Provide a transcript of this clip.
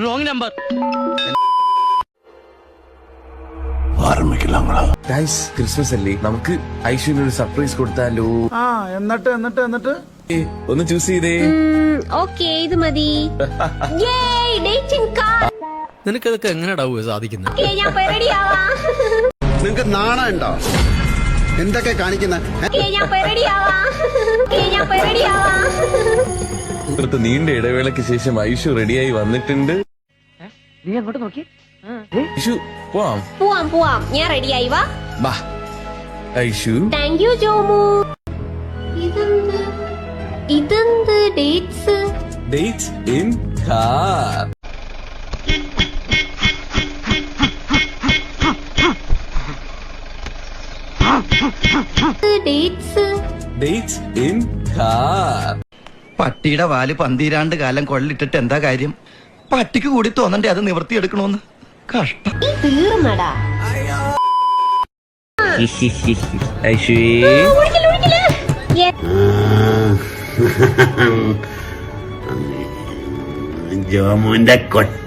Wrong number. Christmas അല്ലേ, നമുക്ക് ഐശ്വര്യ ഒരു സർപ്രൈസ് കൊടുത്താലോ? എന്നിട്ട് ഒന്ന് ചൂസ് ചെയ്തേ. ഓക്കേ, ഇത് മതി. നിനക്കതൊക്കെ എങ്ങനെയാ സാധിക്കുന്നത്? നിങ്ങക്ക് നാണം ഉണ്ടോ എന്തൊക്കെ കാണിക്കുന്ന? നീണ്ട ഇടവേളയ്ക്ക് ശേഷം ഐഷു റെഡിയായി വന്നിട്ടുണ്ട്. നീ അങ്ങോട്ട് നോക്കി. ഐഷു പോവാം. പോവാം, ഞാൻ റെഡിയായി. വാ ബാ ഐഷു. Thank you Jomu. ഇതെന്ത് dates? Dates in car. Dates in car. പട്ടിയുടെ വാല് പന്തിരാണ്ട് കാലം കൊള്ളിട്ടിട്ട് എന്താ കാര്യം? പട്ടിക്ക് കൂടി തോന്നണ്ടേ അത് നിവർത്തിയെടുക്കണോന്ന്? കഷ്ടം. തീർന്നടാ. ജോമുന്റെ കൊട്ട